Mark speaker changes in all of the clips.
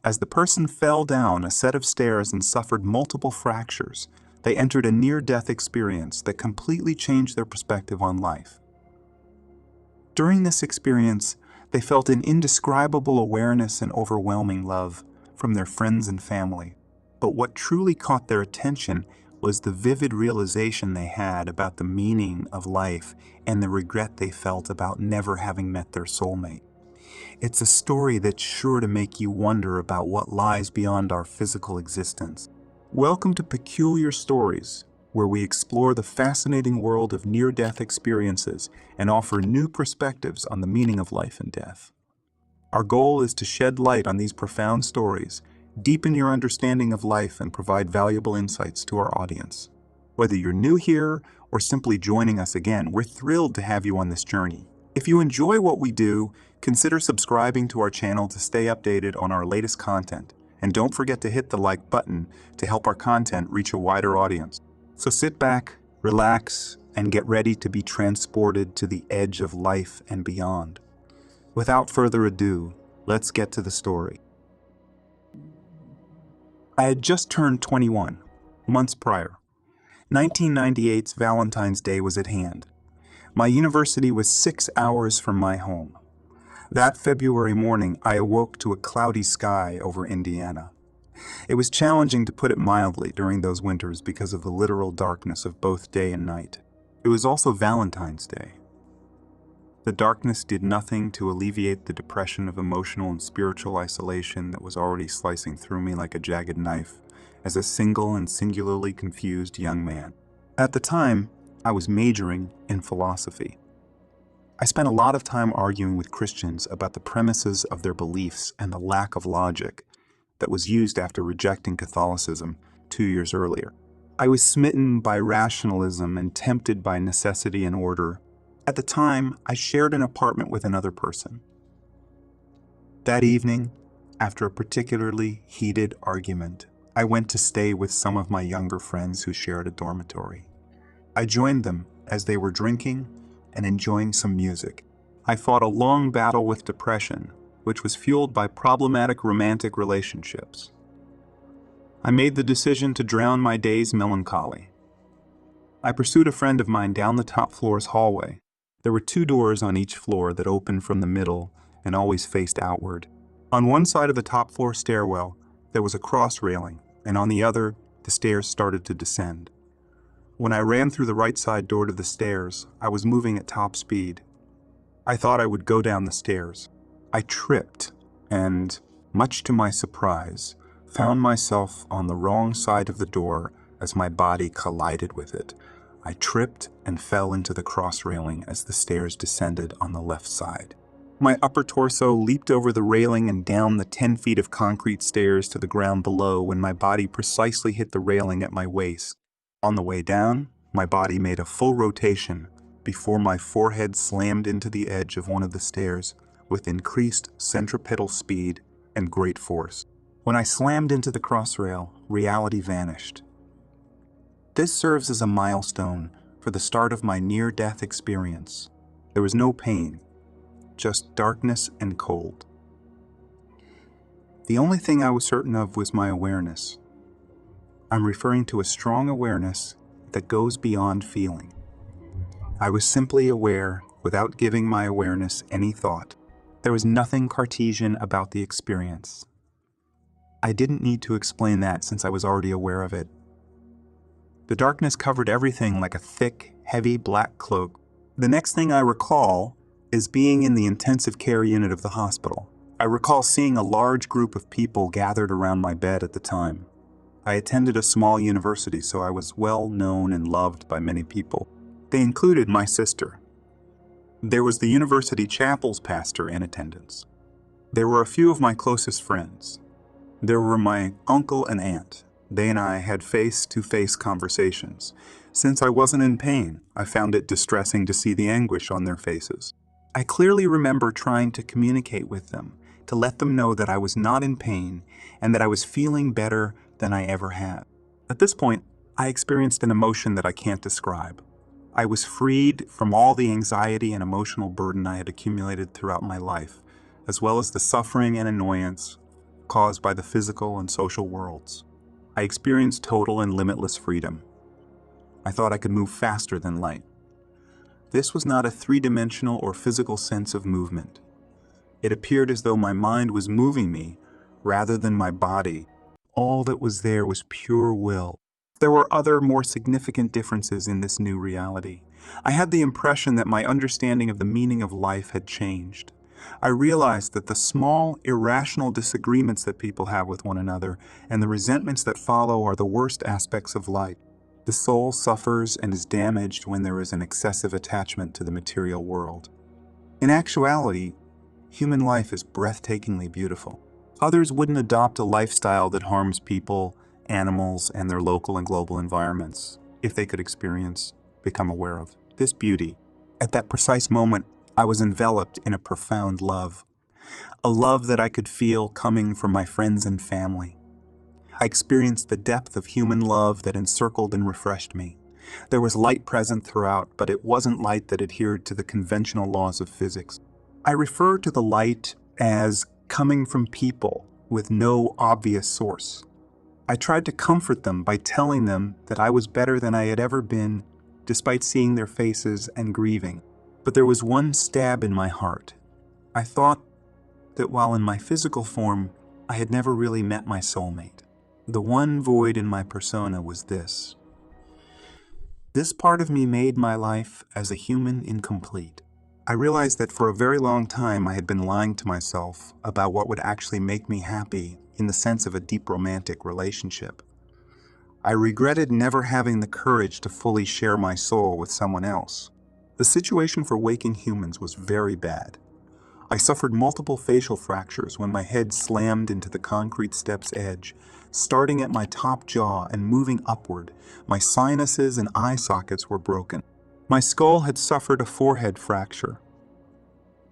Speaker 1: As the person fell down a set of stairs and suffered multiple fractures, they entered a near-death experience that completely changed their perspective on life. During this experience, they felt an indescribable awareness and overwhelming love from their friends and family. But what truly caught their attention was the vivid realization they had about the meaning of life and the regret they felt about never having met their soulmate. It's a story that's sure to make you wonder about what lies beyond our physical existence. Welcome to Peculiar Stories, where we explore the fascinating world of near-death experiences and offer new perspectives on the meaning of life and death. Our goal is to shed light on these profound stories, deepen your understanding of life, and provide valuable insights to our audience. Whether you're new here or simply joining us again, we're thrilled to have you on this journey. If you enjoy what we do, consider subscribing to our channel to stay updated on our latest content. And don't forget to hit the like button to help our content reach a wider audience. So sit back, relax, and get ready to be transported to the edge of life and beyond. Without further ado, let's get to the story. I had just turned 21, months prior. 1998's Valentine's Day was at hand. My university was 6 hours from my home. That February morning, I awoke to a cloudy sky over Indiana. It was challenging, to put it mildly, during those winters because of the literal darkness of both day and night. It was also Valentine's Day. The darkness did nothing to alleviate the depression of emotional and spiritual isolation that was already slicing through me like a jagged knife as a single and singularly confused young man. At the time, I was majoring in philosophy. I spent a lot of time arguing with Christians about the premises of their beliefs and the lack of logic that was used after rejecting Catholicism 2 years earlier. I was smitten by rationalism and tempted by necessity and order. At the time, I shared an apartment with another person. That evening, after a particularly heated argument, I went to stay with some of my younger friends who shared a dormitory. I joined them as they were drinking and enjoying some music. I fought a long battle with depression, which was fueled by problematic romantic relationships. I made the decision to drown my day's melancholy. I pursued a friend of mine down the top floor's hallway. There were 2 doors on each floor that opened from the middle and always faced outward. On one side of the top floor stairwell, there was a cross railing, and on the other, the stairs started to descend. When I ran through the right side door to the stairs, I was moving at top speed. I thought I would go down the stairs. I tripped and, much to my surprise, found myself on the wrong side of the door as my body collided with it. I tripped and fell into the cross railing as the stairs descended on the left side. My upper torso leaped over the railing and down the 10 feet of concrete stairs to the ground below when my body precisely hit the railing at my waist. On the way down, my body made a full rotation before my forehead slammed into the edge of one of the stairs with increased centripetal speed and great force. When I slammed into the crossrail, reality vanished. This serves as a milestone for the start of my near-death experience. There was no pain, just darkness and cold. The only thing I was certain of was my awareness. I'm referring to a strong awareness that goes beyond feeling. I was simply aware without giving my awareness any thought. There was nothing Cartesian about the experience. I didn't need to explain that since I was already aware of it. The darkness covered everything like a thick, heavy black cloak. The next thing I recall is being in the intensive care unit of the hospital. I recall seeing a large group of people gathered around my bed at the time. I attended a small university, so I was well known and loved by many people. They included my sister. There was the university chapel's pastor in attendance. There were a few of my closest friends. There were my uncle and aunt. They and I had face-to-face conversations. Since I wasn't in pain, I found it distressing to see the anguish on their faces. I clearly remember trying to communicate with them, to let them know that I was not in pain and that I was feeling better than I ever had. At this point, I experienced an emotion that I can't describe. I was freed from all the anxiety and emotional burden I had accumulated throughout my life, as well as the suffering and annoyance caused by the physical and social worlds. I experienced total and limitless freedom. I thought I could move faster than light. This was not a three-dimensional or physical sense of movement. It appeared as though my mind was moving me rather than my body. All that was there was pure will. There were other, more significant differences in this new reality. I had the impression that my understanding of the meaning of life had changed. I realized that the small, irrational disagreements that people have with one another and the resentments that follow are the worst aspects of life. The soul suffers and is damaged when there is an excessive attachment to the material world. In actuality, human life is breathtakingly beautiful. Others wouldn't adopt a lifestyle that harms people, animals, and their local and global environments if they could become aware of this beauty. At that precise moment, I was enveloped in a profound love, a love that I could feel coming from my friends and family. I experienced the depth of human love that encircled and refreshed me. There was light present throughout, but it wasn't light that adhered to the conventional laws of physics. I refer to the light as coming from people with no obvious source. I tried to comfort them by telling them that I was better than I had ever been, despite seeing their faces and grieving. But there was one stab in my heart. I thought that while in my physical form, I had never really met my soulmate. The one void in my persona was this. This part of me made my life as a human incomplete. I realized that for a very long time I had been lying to myself about what would actually make me happy in the sense of a deep romantic relationship. I regretted never having the courage to fully share my soul with someone else. The situation for waking humans was very bad. I suffered multiple facial fractures when my head slammed into the concrete step's edge, starting at my top jaw and moving upward. My sinuses and eye sockets were broken. My skull had suffered a forehead fracture.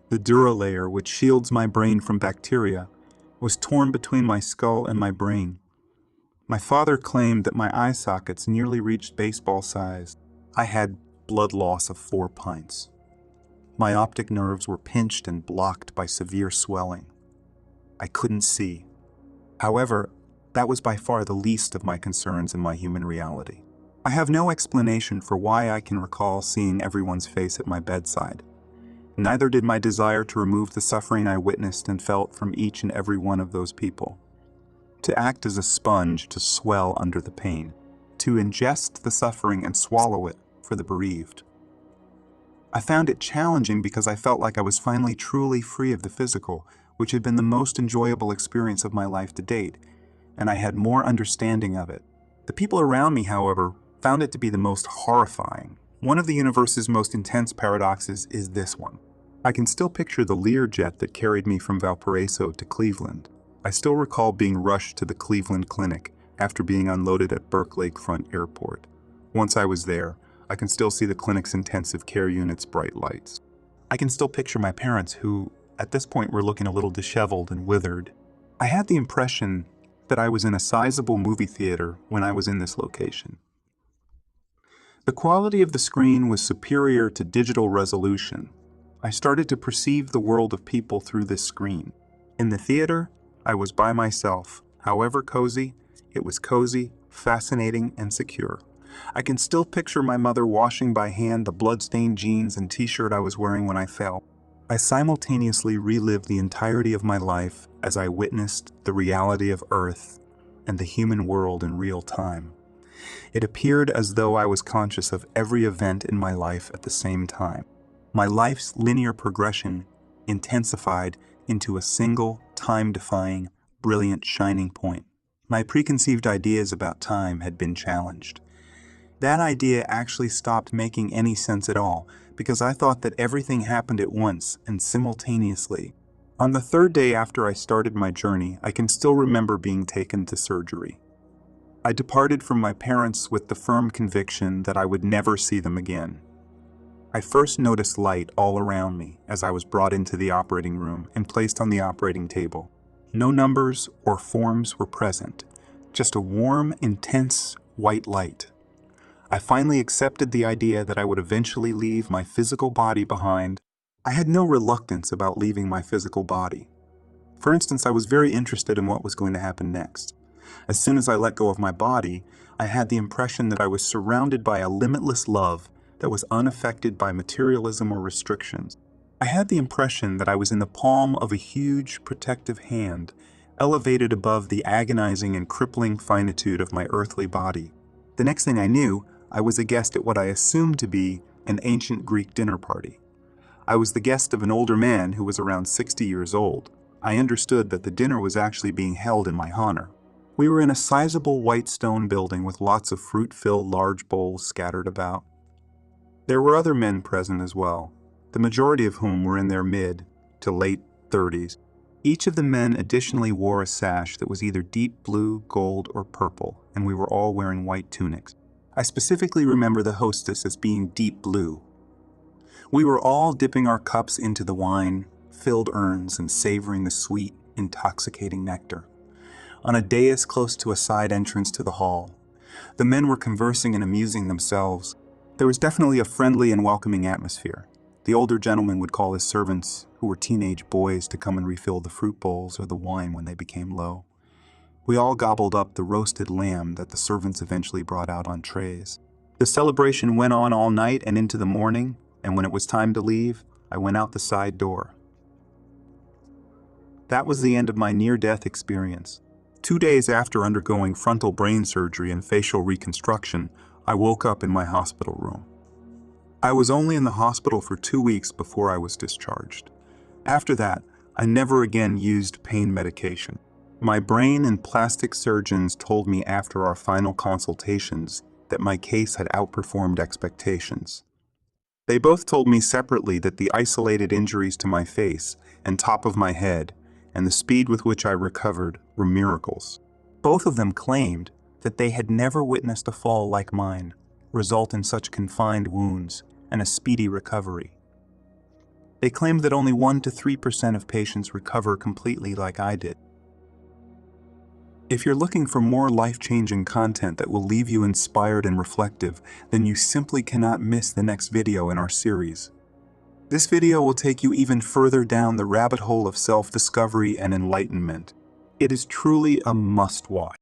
Speaker 1: The dura layer, which shields my brain from bacteria, was torn between my skull and my brain. My father claimed that my eye sockets nearly reached baseball size. I had blood loss of 4 pints. My optic nerves were pinched and blocked by severe swelling. I couldn't see. However, that was by far the least of my concerns in my human reality. I have no explanation for why I can recall seeing everyone's face at my bedside. Neither did my desire to remove the suffering I witnessed and felt from each and every one of those people. To act as a sponge to swell under the pain. To ingest the suffering and swallow it for the bereaved. I found it challenging because I felt like I was finally truly free of the physical, which had been the most enjoyable experience of my life to date, and I had more understanding of it. The people around me, however, found it to be the most horrifying. One of the universe's most intense paradoxes is this one. I can still picture the Learjet that carried me from Valparaiso to Cleveland. I still recall being rushed to the Cleveland Clinic after being unloaded at Burke Lakefront Airport. Once I was there, I can still see the clinic's intensive care unit's bright lights. I can still picture my parents who, at this point, were looking a little disheveled and withered. I had the impression that I was in a sizable movie theater when I was in this location. The quality of the screen was superior to digital resolution. I started to perceive the world of people through this screen. In the theater, I was by myself. However cozy, it was cozy, fascinating, and secure. I can still picture my mother washing by hand the blood-stained jeans and t-shirt I was wearing when I fell. I simultaneously relived the entirety of my life as I witnessed the reality of Earth and the human world in real time. It appeared as though I was conscious of every event in my life at the same time. My life's linear progression intensified into a single, time-defying, brilliant shining point. My preconceived ideas about time had been challenged. That idea actually stopped making any sense at all, because I thought that everything happened at once and simultaneously. On the third day after I started my journey, I can still remember being taken to surgery. I departed from my parents with the firm conviction that I would never see them again. I first noticed light all around me as I was brought into the operating room and placed on the operating table. No numbers or forms were present, just a warm, intense white light. I finally accepted the idea that I would eventually leave my physical body behind. I had no reluctance about leaving my physical body. For instance, I was very interested in what was going to happen next. As soon as I let go of my body, I had the impression that I was surrounded by a limitless love that was unaffected by materialism or restrictions. I had the impression that I was in the palm of a huge, protective hand, elevated above the agonizing and crippling finitude of my earthly body. The next thing I knew, I was a guest at what I assumed to be an ancient Greek dinner party. I was the guest of an older man who was around 60 years old. I understood that the dinner was actually being held in my honor. We were in a sizable white stone building with lots of fruit-filled large bowls scattered about. There were other men present as well, the majority of whom were in their mid to late 30s. Each of the men additionally wore a sash that was either deep blue, gold, or purple, and we were all wearing white tunics. I specifically remember the hostess as being deep blue. We were all dipping our cups into the wine-filled urns and savoring the sweet, intoxicating nectar. On a dais close to a side entrance to the hall, the men were conversing and amusing themselves. There was definitely a friendly and welcoming atmosphere. The older gentleman would call his servants, who were teenage boys, to come and refill the fruit bowls or the wine when they became low. We all gobbled up the roasted lamb that the servants eventually brought out on trays. The celebration went on all night and into the morning, and when it was time to leave, I went out the side door. That was the end of my near-death experience. 2 days after undergoing frontal brain surgery and facial reconstruction, I woke up in my hospital room. I was only in the hospital for 2 weeks before I was discharged. After that, I never again used pain medication. My brain and plastic surgeons told me after our final consultations that my case had outperformed expectations. They both told me separately that the isolated injuries to my face and top of my head and the speed with which I recovered were miracles. Both of them claimed that they had never witnessed a fall like mine result in such confined wounds and a speedy recovery. They claimed that only 1 to 3% of patients recover completely like I did. If you're looking for more life-changing content that will leave you inspired and reflective, then you simply cannot miss the next video in our series. This video will take you even further down the rabbit hole of self-discovery and enlightenment. It is truly a must-watch.